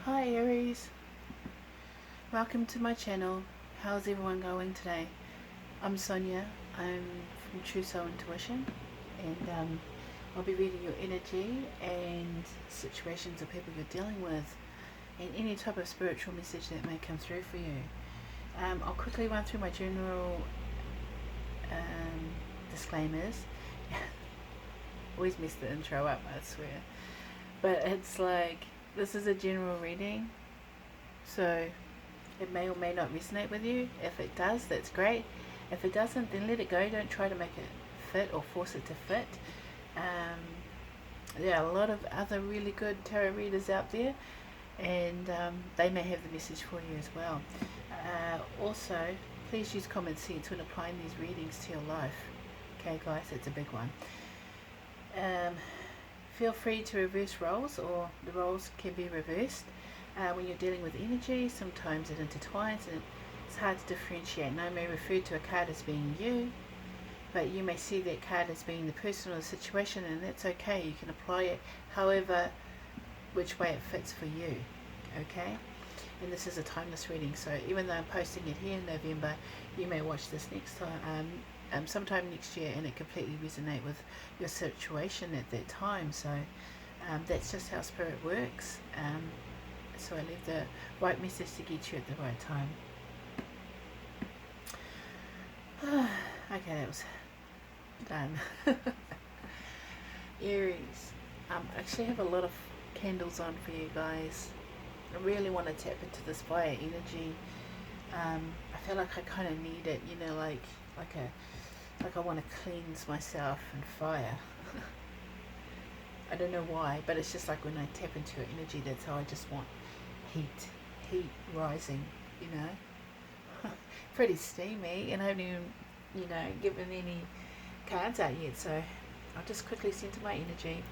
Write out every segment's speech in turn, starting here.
Hi Aries, welcome to my channel. How's everyone going today? I'm Sonia, I'm from True Soul Intuition, and I'll be reading your energy and situations of people you're dealing with and any type of spiritual message that may come through for you. I'll quickly run through my general disclaimers. Always mess the intro up, I swear. But it's like, this is a general reading, so it may or may not resonate with you. If it does, that's great. If it doesn't, then let it go. Don't try to make it fit or force it to fit. There are a lot of other really good tarot readers out there, and they may have the message for you as well. Also, please use common sense when applying these readings to your life. Okay guys, it's a big one. Feel free to reverse roles, or the roles can be reversed. When you're dealing with energy, sometimes it intertwines and it's hard to differentiate. And I may refer to a card as being you, but you may see that card as being the person or the situation, and that's okay. You can apply it however, which way it fits for you. Okay? And this is a timeless reading, so even though I'm posting it here in November, you may watch this next time, sometime next year, and it completely resonate with your situation at that time. So that's just how Spirit works. So I leave the right message to get you at the right time. Okay, that was done. Aries, I actually have a lot of candles on for you guys. I really want to tap into this fire energy. I feel like I kind of need it, you know, like I want to cleanse myself in fire. I don't know why, but it's just like when I tap into your energy, that's how I just want heat rising, you know. Pretty steamy, and I haven't even, you know, given any cards out yet, so I'll just quickly center my energy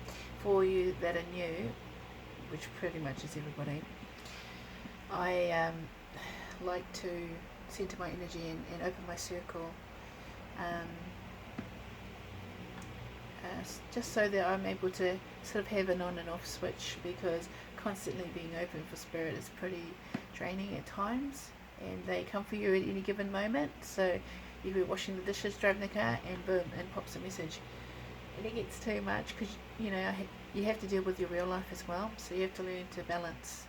for you that are new, which pretty much is everybody. I like to center my energy and open my circle, just so that I'm able to sort of have an on and off switch, because constantly being open for Spirit is pretty draining at times, and they come for you at any given moment. So you'll be washing the dishes, driving the car, and boom, and pops a message, and it gets too much, because you know you have to deal with your real life as well, so you have to learn to balance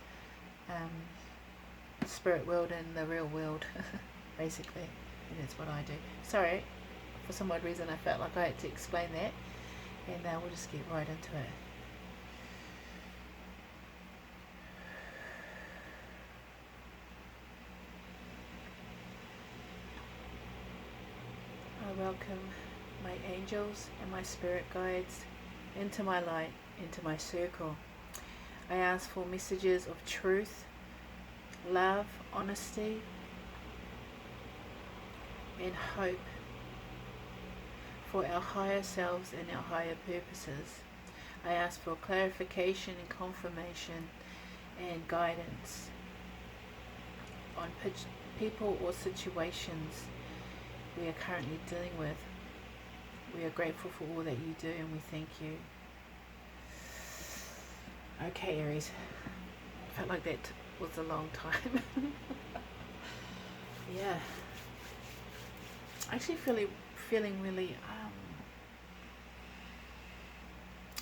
Spirit world and the real world basically, and that's what I do. Sorry, for some odd reason I felt like I had to explain that, and we'll just get right into it. I welcome my angels and my spirit guides into my light, into my circle. I ask for messages of truth, love, honesty, and hope for our higher selves and our higher purposes. I ask for clarification and confirmation and guidance on people or situations we are currently dealing with. We are grateful for all that you do, and we thank you. Okay, Aries. Felt like that was a long time. Yeah. Actually feeling really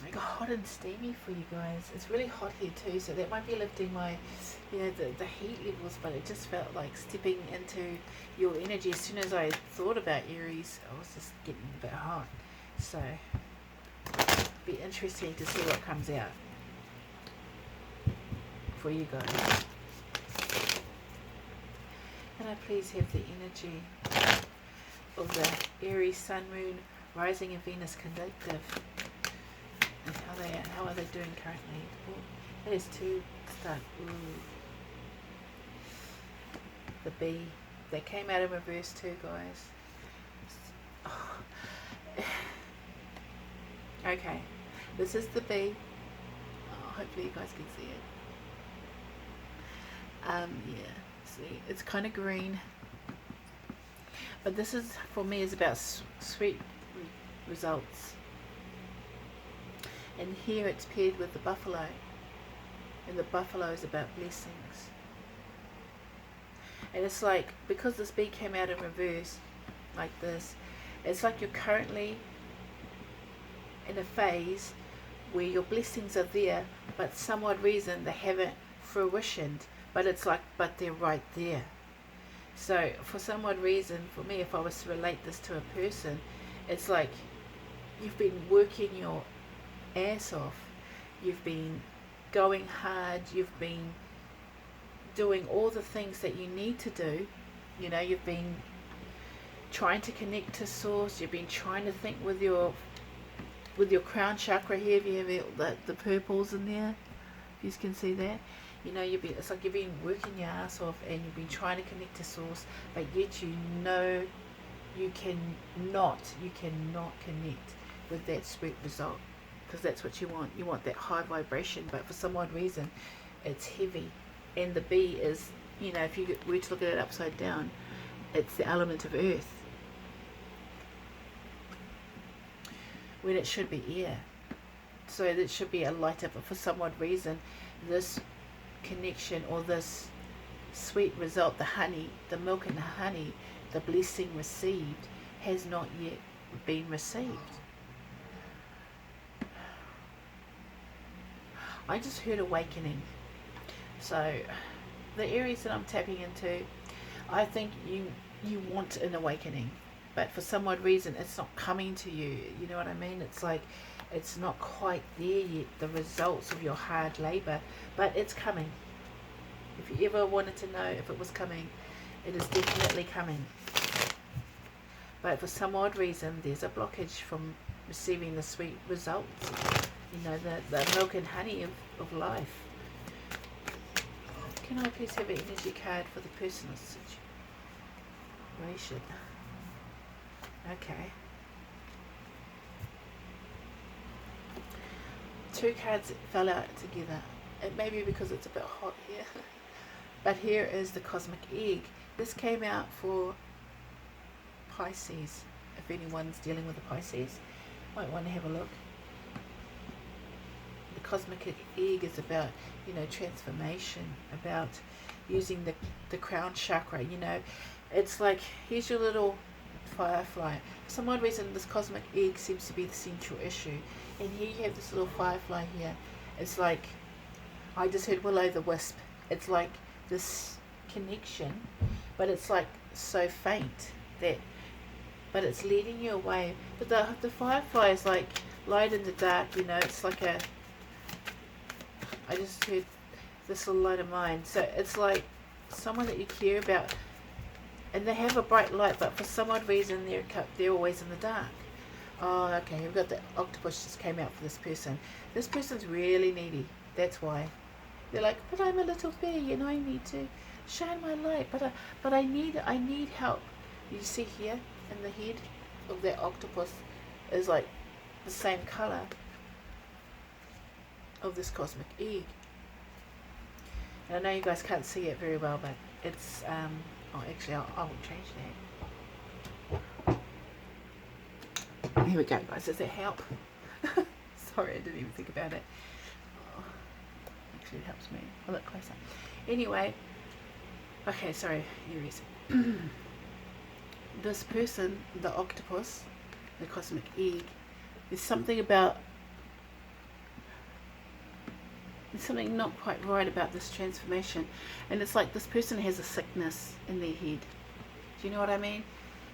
like hot and steamy for you guys. It's really hot here too, so that might be lifting my, you know, the heat levels, but it just felt like stepping into your energy. As soon as I thought about Aries, I was just getting a bit hot. So be interesting to see what comes out for you guys. Can I please have the energy of the Aries Sun, Moon, Rising and Venus conjunctive, and how are they doing currently? Oh, that is too stuck. Ooh. The bee. They came out in reverse too, guys. Oh. Okay, this is the bee. Oh, hopefully you guys can see it. Yeah, see, it's kind of green, but this is, for me, is about sweet results. And here it's paired with the buffalo. and the buffalo is about blessings. And it's like, because this bee came out in reverse like this, it's like you're currently in a phase where your blessings are there, but some odd reason they haven't fruitioned. But it's like, but they're right there. So for some odd reason, for me, if I was to relate this to a person, it's like you've been working your ass off. You've been going hard. You've been doing all the things that you need to do. You know, you've been trying to connect to source. You've been trying to think with your crown chakra here. If you have the purples in there, you can see that. You know, it's like you've been working your ass off and you've been trying to connect to source, but yet you know you cannot connect with that sweet result, because that's what you want. You want that high vibration, but for some odd reason it's heavy. And the bee is, you know, if you were to look at it upside down, it's the element of earth, when it should be air. So it should be a lighter, but for some odd reason this connection, or this sweet result, the honey, the milk and the honey, the blessing received, has not yet been received. I just heard awakening. So the Aries that I'm tapping into, I think you want an awakening, but for some odd reason it's not coming to you. You know what I mean? It's like it's not quite there yet, the results of your hard labor, but it's coming. If you ever wanted to know if it was coming, it is definitely coming. But for some odd reason there's a blockage from receiving the sweet results, you know, the milk and honey of life. Can I please have an energy card for the personal situation? Okay. 2 cards fell out together. It may be because it's a bit hot here. But here is the cosmic egg. This came out for Pisces. If anyone's dealing with the Pisces, might want to have a look. The cosmic egg is about, you know, transformation, about using the crown chakra. You know, it's like, here's your little firefly. For some odd reason this cosmic egg seems to be the central issue, and here you have this little firefly here. It's like, I just heard will-o'-the-wisp. It's like this connection, but it's like so faint that, but it's leading you away. But the firefly is like light in the dark, you know. It's like a, I just heard this little light of mine. So it's like someone that you care about, and they have a bright light, but for some odd reason they're always in the dark. Oh, okay, we've got the octopus just came out for this person. This person's really needy. That's why. They're like, but I'm a little bee, you know, I need to shine my light, but I need help. You see here in the head of that octopus is like the same color of this cosmic egg. And I know you guys can't see it very well, but it's oh, actually I will change that. Here we go, guys. Does that help? Sorry, I didn't even think about it. Oh, actually it helps me. I'll look closer. Anyway, okay, sorry, Aries. This person, the octopus, the cosmic egg, there's something about, there's something not quite right about this transformation. And it's like this person has a sickness in their head. Do you know what I mean?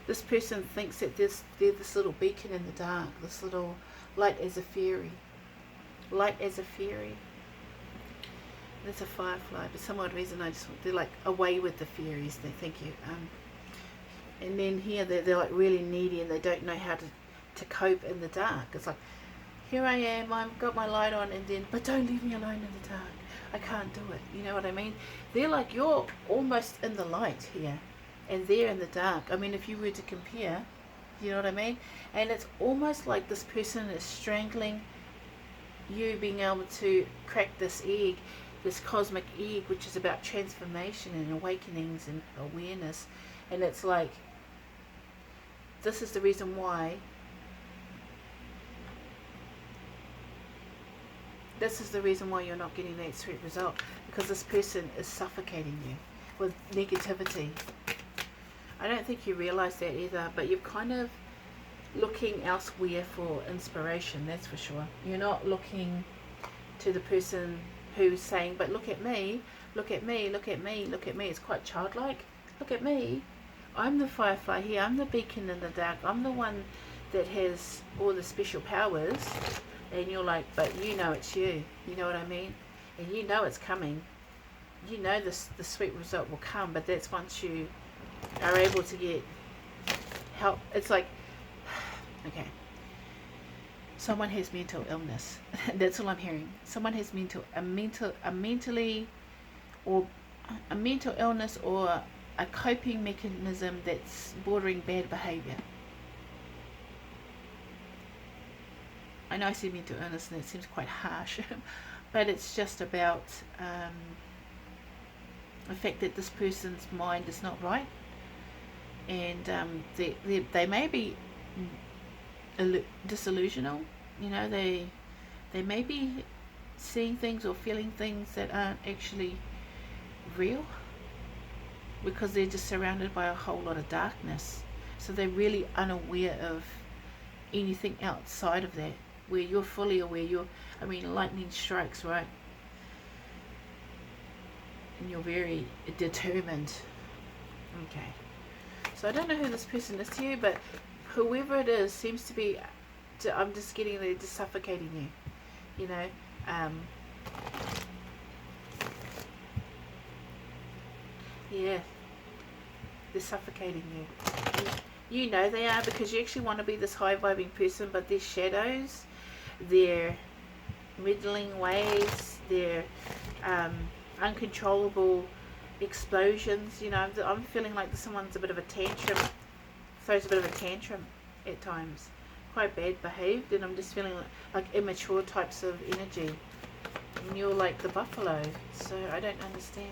This person thinks that they're this little beacon in the dark, this little light as a fairy. Light as a fairy. There's a firefly, but for some odd reason they're like away with the fairies. They think you, and then here they're like really needy and they don't know how to cope in the dark. It's like, here I am, I've got my light on, and then, but don't leave me alone in the dark. I can't do it. You know what I mean? They're like, you're almost in the light here, and they're in the dark. I mean, if you were to compare, you know what I mean? And it's almost like this person is strangling you being able to crack this egg, this cosmic egg, which is about transformation and awakenings and awareness. And it's like, this is the reason why This is the reason why you're not getting that sweet result, because this person is suffocating you with negativity. I don't think you realize that either, but you're kind of looking elsewhere for inspiration, that's for sure. You're not looking to the person who's saying, but look at me, look at me, look at me, look at me. It's quite childlike. Look at me. I'm the firefly here. I'm the beacon in the dark. I'm the one that has all the special powers. And you're like, but you know it's you. You know what I mean? And you know it's coming. You know the sweet result will come, but that's once you are able to get help. It's like, okay, someone has mental illness. That's all I'm hearing. Someone has a mental illness or a coping mechanism that's bordering bad behavior. I know I say mental illness and it seems quite harsh, but it's just about the fact that this person's mind is not right, and they may be disillusional. You know, they may be seeing things or feeling things that aren't actually real, because they're just surrounded by a whole lot of darkness. So they're really unaware of anything outside of that, where you're fully aware. Lightning strikes, right? And you're very determined. Okay. So I don't know who this person is to you, but whoever it is seems to be, I'm just getting there, just suffocating you. You know, yeah, they're suffocating you. You know they are, because you actually want to be this high vibing person, but their shadows, their meddling ways, their uncontrollable explosions. You know, I'm feeling like someone's a bit of a tantrum, throws a bit of a tantrum at times, quite bad behaved, and I'm just feeling like immature types of energy. And you're like the buffalo, so I don't understand.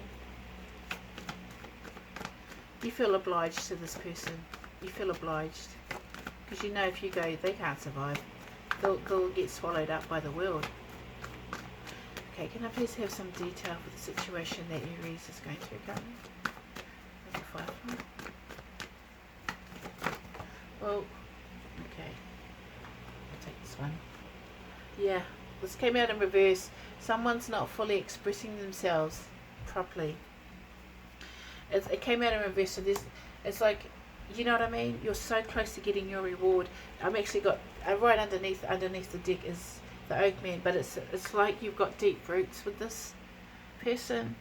You feel obliged to this person. You feel obliged, because you know if you go, they can't survive. They'll get swallowed up by the world. Okay, can I please have some detail for the situation that Aries is going through currently? There's a firefly. Well, okay. I'll take this one. Yeah, this came out in reverse. Someone's not fully expressing themselves properly. It came out in reverse, so it's like, you know what I mean? You're so close to getting your reward. I'm actually got right underneath the deck is the Oak Man, but it's like you've got deep roots with this person,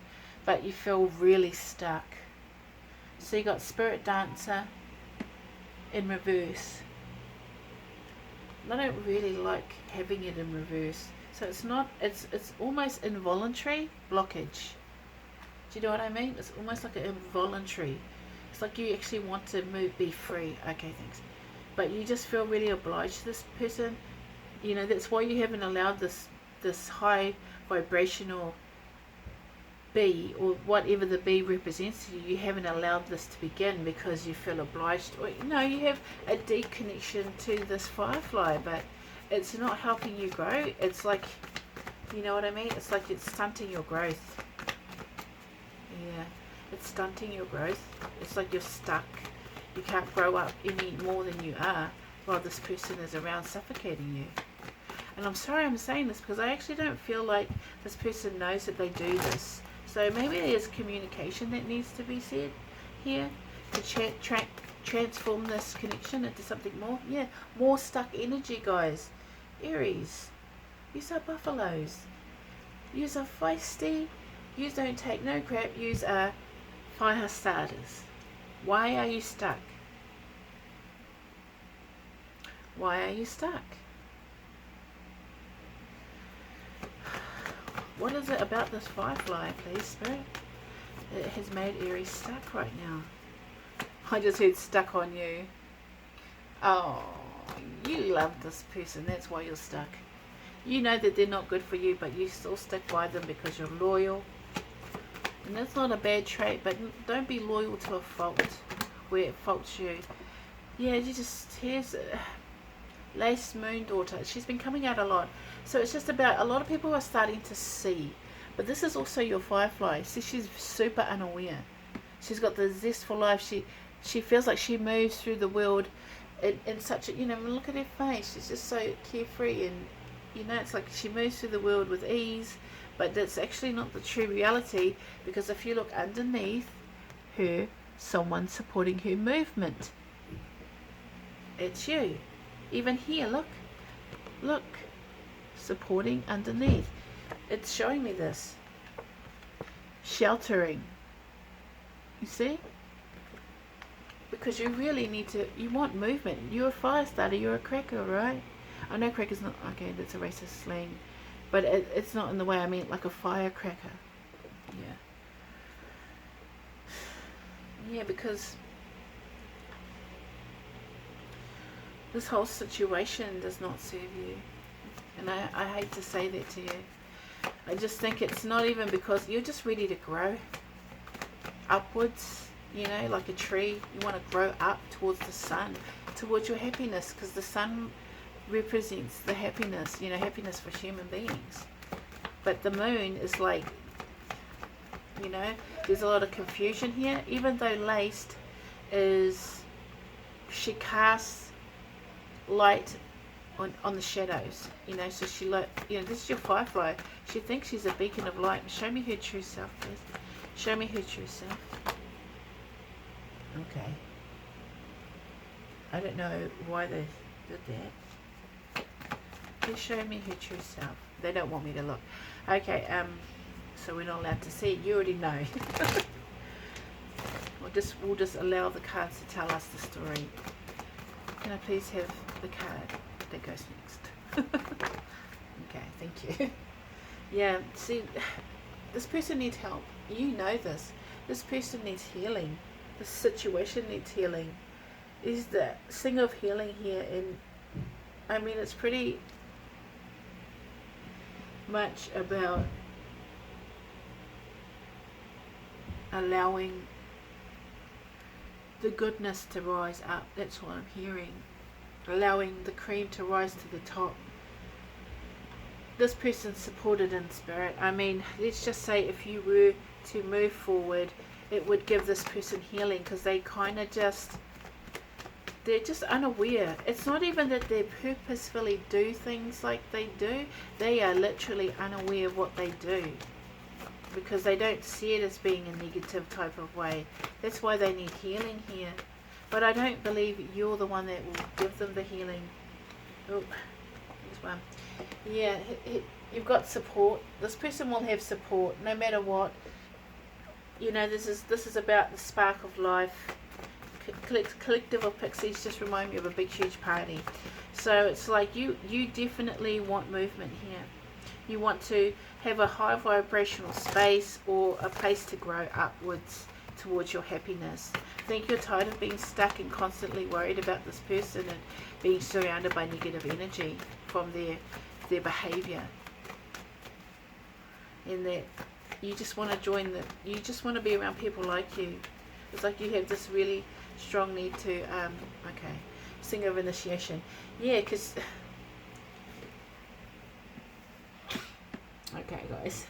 but you feel really stuck. So you got Spirit Dancer in reverse. I don't really like having it in reverse. So it's almost involuntary blockage. Do you know what I mean? It's almost like an involuntary. It's like you actually want to be free. Okay, thanks. But you just feel really obliged to this person. You know, that's why you haven't allowed this high vibrational bee, or whatever the bee represents to you, you haven't allowed this to begin, because you feel obliged. Or, you have a deep connection to this firefly, but it's not helping you grow. It's like, you know what I mean? It's like it's stunting your growth. Yeah, it's stunting your growth. It's like you're stuck. You can't grow up any more than you are while this person is around suffocating you. And I'm sorry I'm saying this, because I actually don't feel like this person knows that they do this. So maybe there's communication that needs to be said here to transform this connection into something more. Yeah, more stuck energy, guys. Aries, yous are buffaloes. Yous are feisty. Yous don't take no crap. Yous are fire starters. Why are you stuck? Why are you stuck? What is it about this firefly, please, Spirit? It has made Aries stuck right now. I just heard stuck on you. Oh, you love this person. That's why you're stuck. You know that they're not good for you, but you still stick by them because you're loyal. And that's not a bad trait, but don't be loyal to a fault where it faults you. Yeah, here's Lace Moon Daughter. She's been coming out a lot. So it's just about, a lot of people are starting to see, but this is also your firefly. See, she's super unaware. She's got the zest for life. She feels like she moves through the world in such a, look at her face. She's just so carefree, and it's like she moves through the world with ease, but that's actually not the true reality, because if you look underneath her, someone's supporting her movement. It's you. Even here, look, supporting underneath. It's showing me this. Sheltering. You see? Because you really need to, you want movement. You're a fire starter, you're a cracker, right? I know cracker's not, okay, that's a racist slang, but it's not in the way I mean, like a firecracker. Yeah, because this whole situation does not serve you. And I hate to say that to you. I just think it's not even because you're just ready to grow upwards, like a tree. You want to grow up towards the sun, towards your happiness, because the sun represents the happiness, happiness for human beings. But the moon is like, there's a lot of confusion here. Even though laced she casts light on the shadows, so she this is your firefly. She thinks she's a beacon of light. Show me her true self, please. Show me her true self. Okay. I don't know why they did that. Please show me her true self. They don't want me to look. Okay, so we're not allowed to see it. You already know. We'll just allow the cards to tell us the story. Can I please have the card that goes next? Okay, thank you. Yeah, see, this person needs help. You know this. This person needs healing. This situation needs healing. Is the thing of healing here, and I mean, it's pretty much about allowing the goodness to rise up. That's what I'm hearing. Allowing the cream to rise to the top. This person's supported in spirit. I mean, let's just say if you were to move forward, it would give this person healing, because they kind of they're just unaware. It's not even that they purposefully do things like they do. They are literally unaware of what they do, because they don't see it as being a negative type of way. That's why they need healing here. But I don't believe you're the one that will give them the healing. Oh, here's one. Yeah, you've got support. This person will have support no matter what. This is about the spark of life. Collective of pixies just remind me of a big huge party. So it's like you definitely want movement here. You want to have a high vibrational space, or a place to grow upwards towards your happiness. I think you're tired of being stuck and constantly worried about this person and being surrounded by negative energy from their behavior. And that you just want to you just want to be around people like you. It's like you have this really strong need to, okay, sing of initiation. Yeah, because, okay guys.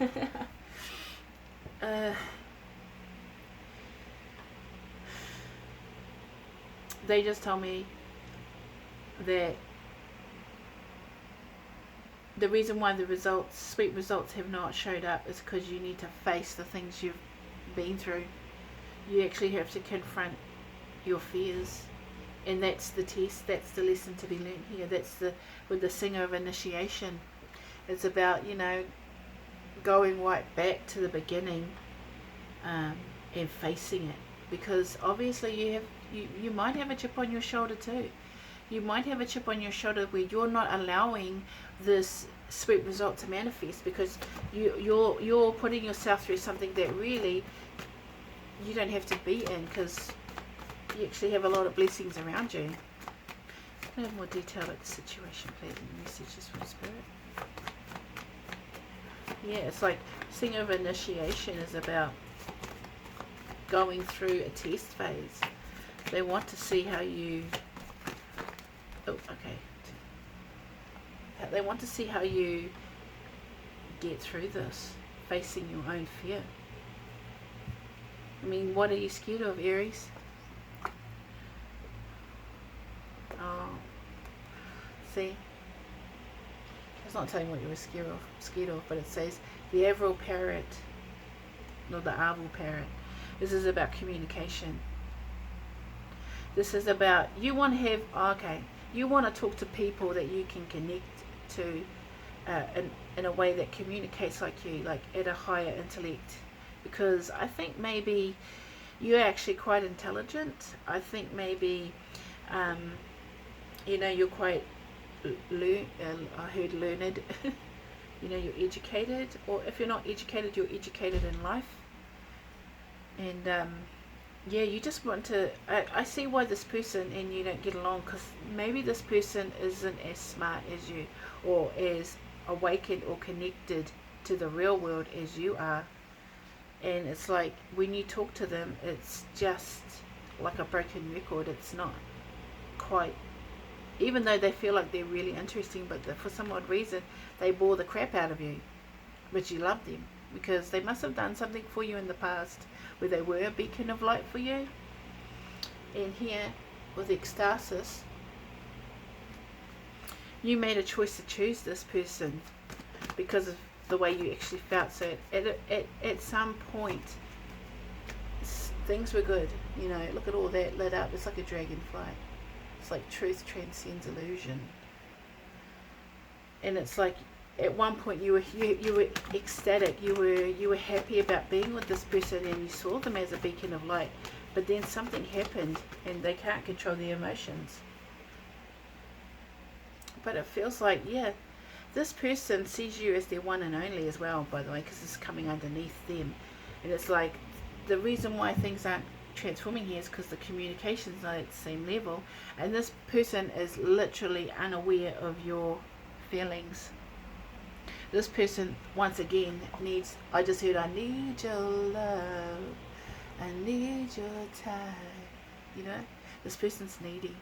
They just tell me that the reason why the sweet results have not showed up is because you need to face the things you've been through. You actually have to confront your fears, and that's the test. That's the lesson to be learned here. That's with the singer of initiation. It's about going right back to the beginning, and facing it, because obviously you might have a chip on your shoulder too. You might have a chip on your shoulder where you're not allowing this sweet result to manifest, because you're putting yourself through something that really you don't have to be in, because you actually have a lot of blessings around you. Can I have more detail about the situation, please, and messages from spirit? Yeah, it's like Singer of Initiation is about going through a test phase. They want to see how you They want to see how you get through this, facing your own fear. I mean, what are you scared of, Aries? Oh, see, it's not telling what you were scared of, but it says the Avril parrot, not the Arval parrot. This is about communication. This is about, you want to have, okay, you want to talk to people that you can connect to in a way that communicates like you, like at a higher intellect. Because I think maybe you're actually quite intelligent. I think maybe, you know, you're quite, I heard learned, you know, you're educated. Or if you're not educated, you're educated in life. And yeah, you just want to, I see why this person and you don't get along, because maybe this person isn't as smart as you, or as awakened or connected to the real world as you are. And it's like when you talk to them, it's just like a broken record. It's not quite, even though they feel like they're really interesting, but for some odd reason they bore the crap out of you, but you love them because they must have done something for you in the past where they were a beacon of light for you. And here with ecstasis, you made a choice to choose this person because of the way you actually felt. So at some point things were good, you know. Look at all that lit up. It's like a dragonfly. It's like truth transcends illusion. And it's like at one point you were ecstatic, you were happy about being with this person, and you saw them as a beacon of light. But then something happened and they can't control their emotions. But it feels like, yeah, this person sees you as their one and only as well, by the way, because it's coming underneath them. And it's like the reason why things aren't transforming here is because the communication's not at the same level, and this person is literally unaware of your feelings. This person, once again, needs, I just heard, I need your love, I need your time. You know, this person's needy.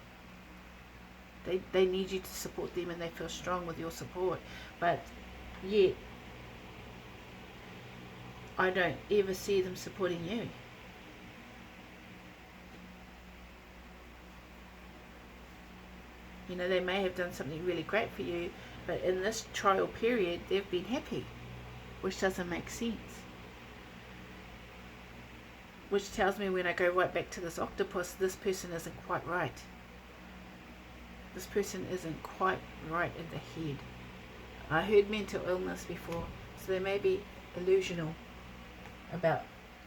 They need you to support them, and they feel strong with your support. But yet, I don't ever see them supporting you. You know, they may have done something really great for you, but in this trial period, they've been happy, which doesn't make sense. Which tells me, when I go right back to this octopus, this person isn't quite right. This person isn't quite right in the head. I heard mental illness before, so they may be illusional about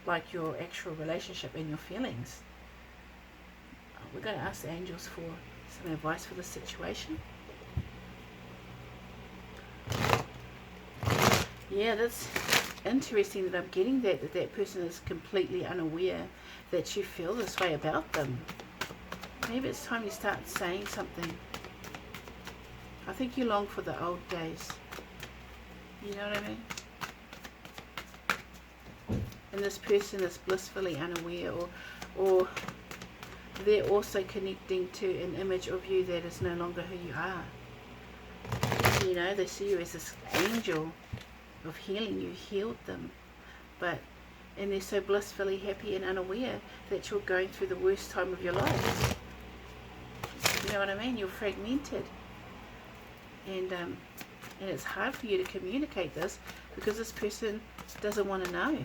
like your actual relationship and your feelings. We're going to ask the angels for some advice for this situation. Yeah, that's interesting that I'm getting that person is completely unaware that you feel this way about them. Maybe it's time you start saying something. I think you long for the old days. You know what I mean? And this person is blissfully unaware, or they're also connecting to an image of you that is no longer who you are. You know, they see you as this angel of healing. You healed them, and they're so blissfully happy and unaware that you're going through the worst time of your life. You know what I mean? You're fragmented, and it's hard for you to communicate this because this person doesn't want to know.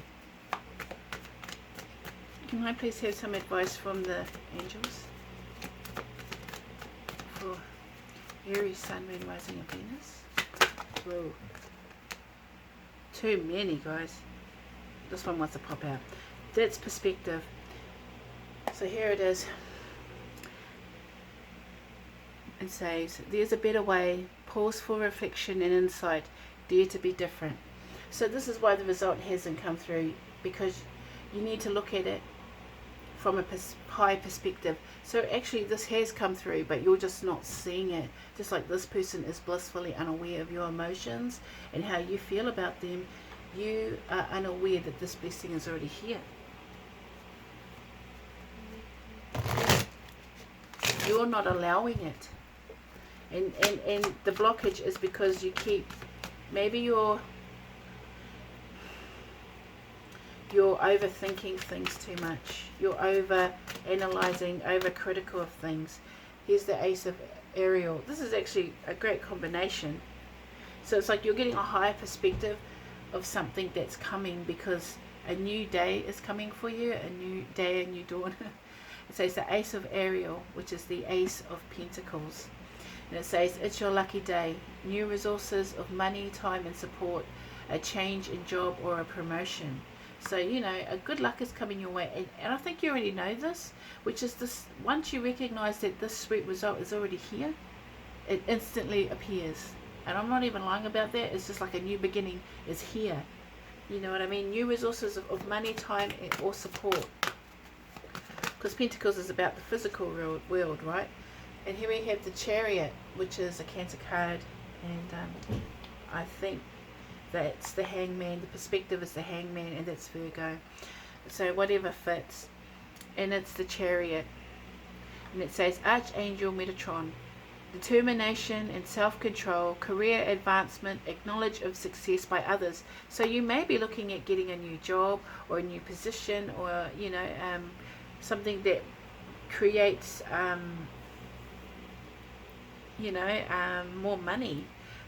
Can I please have some advice from the angels for Aries, Sun, Moon, Rising, and Venus? Whoa. Too many, guys. This one wants to pop out. That's perspective. So here it is. It says, there's a better way. Pause for reflection and insight. Dare to be different. So this is why the result hasn't come through, because you need to look at it from a high perspective. So actually this has come through, but you're just not seeing it. Just like this person is blissfully unaware of your emotions and how you feel about them, you are unaware that this blessing is already here. You're not allowing it. And the blockage is because you keep, maybe you're overthinking things too much. You're over analyzing, over critical of things. Here's the Ace of Ariel. This is actually a great combination. So it's like you're getting a higher perspective of something that's coming, because a new day is coming for you, a new day, a new dawn. It says the Ace of Ariel, which is the Ace of Pentacles. And it says, it's your lucky day. New resources of money, time and support, a change in job or a promotion. So, you know, a good luck is coming your way. And I think you already know this, which is this, once you recognize that this sweet result is already here, it instantly appears. And I'm not even lying about that. It's just like a new beginning is here. You know what I mean? New resources of money, time, or support. Because Pentacles is about the physical world, right? And here we have the Chariot, which is a Cancer card. And I think that's the Hangman. The perspective is the Hangman, and that's Virgo. So whatever fits. And it's the Chariot. And it says, Archangel Metatron. Determination and self-control, career advancement, acknowledge of success by others. So you may be looking at getting a new job or a new position, or, you know, something that creates, you know, more money,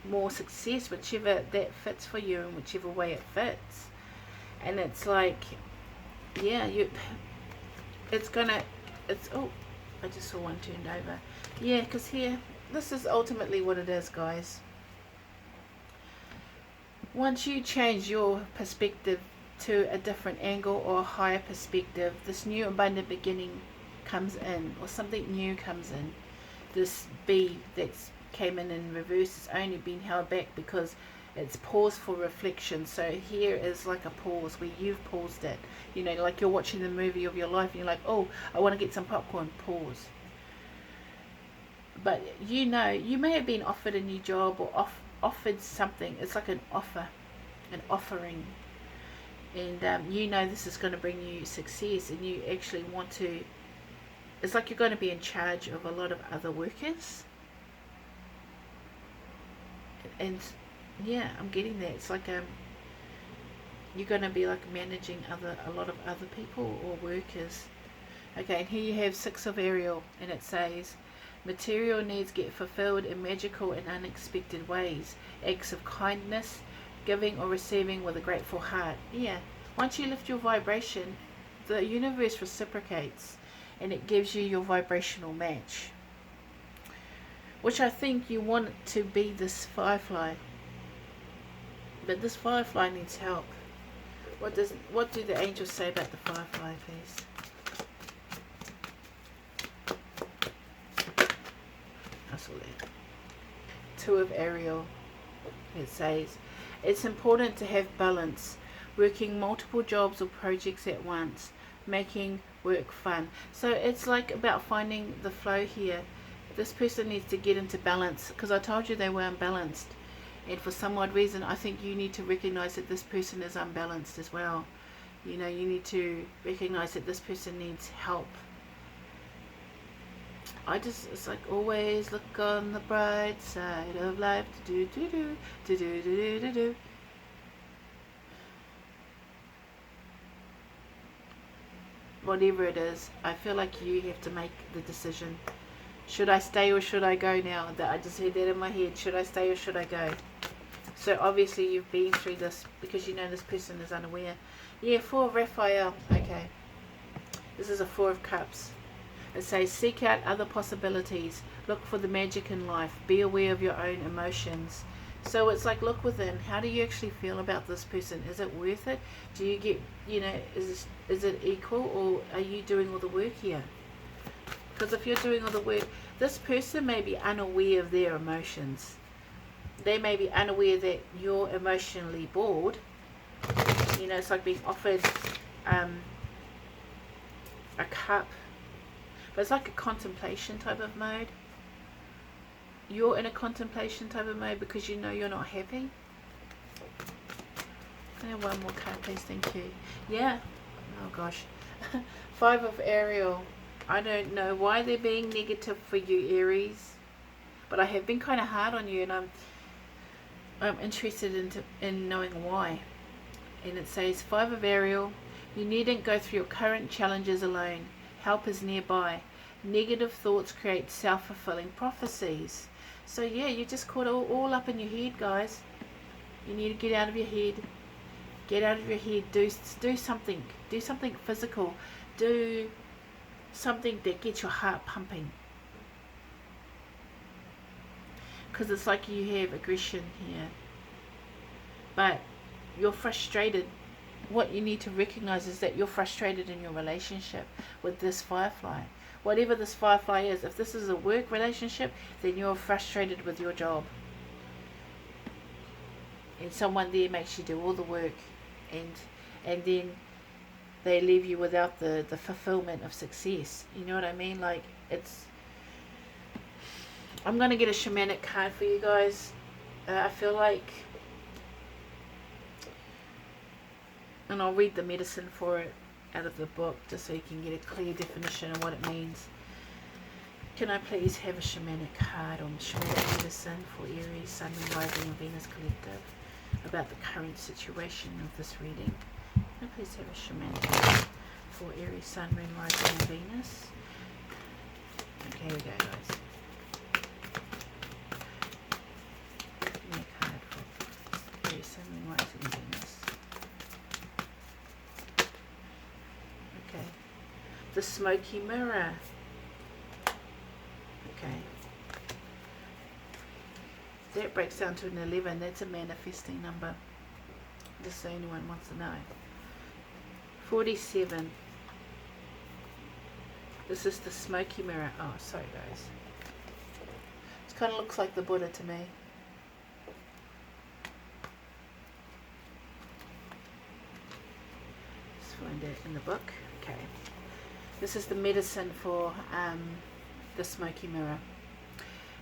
more success, whichever that fits for you and whichever way it fits. And it's like, yeah, oh, I just saw one turned over. Yeah, because here, this is ultimately what it is, guys. Once you change your perspective to a different angle or a higher perspective, this new abundant beginning comes in, or something new comes in. This bee that's came in reverse is only been held back because it's paused for reflection. So here is like a pause where you've paused it. You know, like you're watching the movie of your life and you're like, oh, I want to get some popcorn. Pause. But you know, you may have been offered a new job or offered something. It's like an offer, an offering. And you know this is going to bring you success, and you actually want to, it's like you're going to be in charge of a lot of other workers. And yeah, I'm getting that. It's like you're going to be like managing a lot of other people or workers. Okay, and here you have Six of Ariel, and it says, material needs get fulfilled in magical and unexpected ways. Acts of kindness, giving or receiving with a grateful heart. Yeah, once you lift your vibration, the universe reciprocates, and it gives you your vibrational match. Which I think you want to be this firefly. But this firefly needs help. What do the angels say about the firefly, please? I saw that. Two of Ariel. It says, it's important to have balance, working multiple jobs or projects at once, making work fun. So it's like about finding the flow here. This person needs to get into balance, because I told you they were unbalanced. And for some odd reason, I think you need to recognize that this person is unbalanced as well. You know, you need to recognize that this person needs help. It's like always look on the bright side of life. Do do do do do do do do. Whatever it is, I feel like you have to make the decision. Should I stay or should I go now? That I just had that in my head. Should I stay or should I go? So obviously you've been through this because you know this person is unaware. Yeah, Four of Raphael. Okay. This is a Four of Cups. It says, seek out other possibilities. Look for the magic in life. Be aware of your own emotions. So it's like, look within. How do you actually feel about this person? Is it worth it? Do you get, you know, is it equal, or are you doing all the work here? Because if you're doing all the work, this person may be unaware of their emotions. They may be unaware that you're emotionally bored. You know, it's like being offered a cup. But it's like a contemplation type of mode. You're in a contemplation type of mode because you know you're not happy. Can I have one more card, please? Thank you. Yeah. Oh, gosh. Five of Ariel. I don't know why they're being negative for you, Aries. but I have been kind of hard on you, and I'm interested in knowing why. And it says, 5 of Ariel, you needn't go through your current challenges alone. Help is nearby. Negative thoughts create self-fulfilling prophecies. So yeah, you just caught all up in your head, guys. You need to get out of your head. Get out of your head. Do something. Do something physical. Do something that gets your heart pumping. Because it's like you have aggression here. But you're frustrated. What you need to recognize is that you're frustrated in your relationship with this firefly. Whatever this firefly is, if this is a work relationship, then you're frustrated with your job. And someone there makes you do all the work, and then they leave you without the fulfillment of success. You know what I mean? Like, it's... I'm going to get a shamanic card for you guys. I feel like... And I'll read the medicine for it out of the book, just so you can get a clear definition of what it means. Can I please have a shamanic card on shamanic medicine for Aries, Sun, Moon, Rising, and Venus Collective about the current situation of this reading? Can I please have a shamanic card for Aries, Sun, Moon, Rising, and Venus? Okay, here we go, guys. Give me a card for Aries, Sun, Moon, Rising, and Venus. Okay. The Smoky Mirror. Okay. That breaks down to an 11. That's a manifesting number. Just so anyone wants to know. 47. This is the Smoky Mirror. Oh, sorry guys. It kind of looks like the Buddha to me. Let's find it in the book. Okay. This is the medicine for the Smoky Mirror.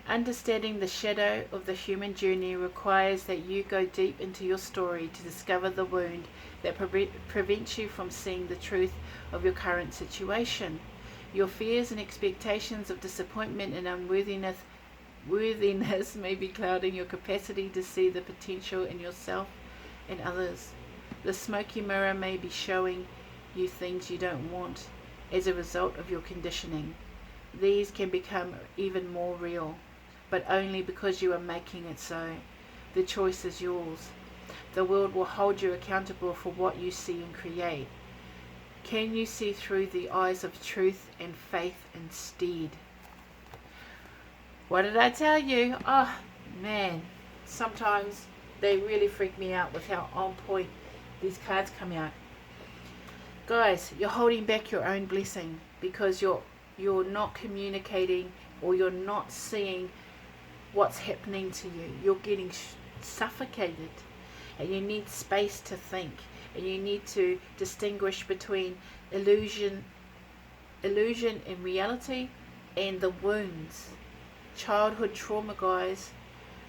Understanding the shadow of the human journey requires that you go deep into your story to discover the wound that prevents you from seeing the truth of your current situation. Your fears and expectations of disappointment and unworthiness may be clouding your capacity to see the potential in yourself and others. The Smoky Mirror may be showing you things you don't want as a result of your conditioning. These can become even more real, but only because you are making it so. The choice is yours. The world will hold you accountable for what you see and create. Can you see through the eyes of truth and faith instead? What did I tell you? Oh man, sometimes they really freak me out with how on point these cards come out. Guys, you're holding back your own blessing because you're not communicating, or you're not seeing what's happening to you. You're getting suffocated, and you need space to think, and you need to distinguish between illusion and reality, and the wounds. Childhood trauma, guys.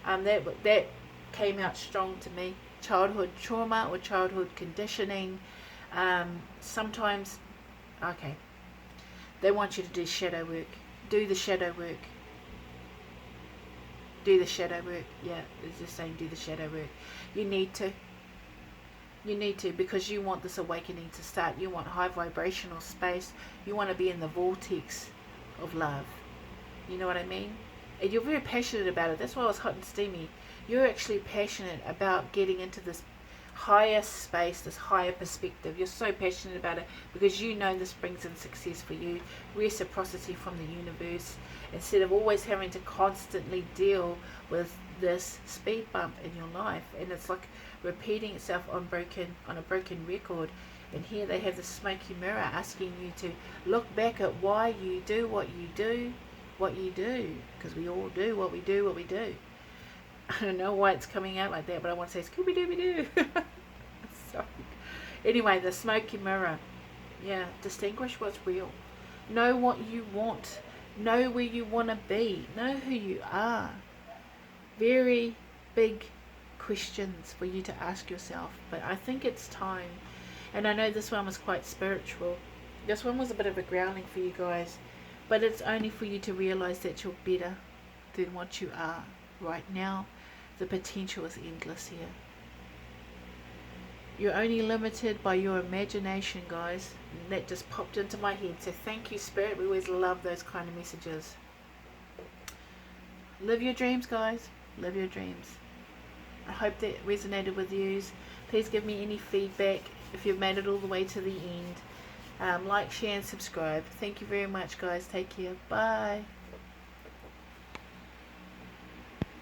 That came out strong to me. Childhood trauma or childhood conditioning. Sometimes, okay, they want you to do shadow work. Do the shadow work. Do the shadow work. Yeah, it's just saying do the shadow work. You need to. You need to, because you want this awakening to start. You want high vibrational space. You want to be in the vortex of love. You know what I mean? And you're very passionate about it. That's why I was hot and steamy. You're actually passionate about getting into this higher space, this higher perspective. You're so passionate about it because you know this brings in success for you, reciprocity from the universe, instead of always having to constantly deal with this speed bump in your life. And it's like repeating itself on a broken record. And here they have the Smoky Mirror asking you to look back at why you do what you do, because we all do what we do. I don't know why it's coming out like that, but I want to say Scooby-Dooby-Doo. Sorry. Anyway, the Smoky Mirror. Yeah, distinguish what's real. Know what you want. Know where you want to be. Know who you are. Very big questions for you to ask yourself, but I think it's time. And I know this one was quite spiritual. This one was a bit of a grounding for you guys, but it's only for you to realize that you're better. than what you are right now. The potential is endless here. You're only limited by your imagination, guys. And that just popped into my head. So thank you, Spirit. We always love those kind of messages. Live your dreams, guys. Live your dreams. I hope that resonated with you. Please give me any feedback if you've made it all the way to the end. Like, share and subscribe. Thank you very much, guys. Take care. Bye.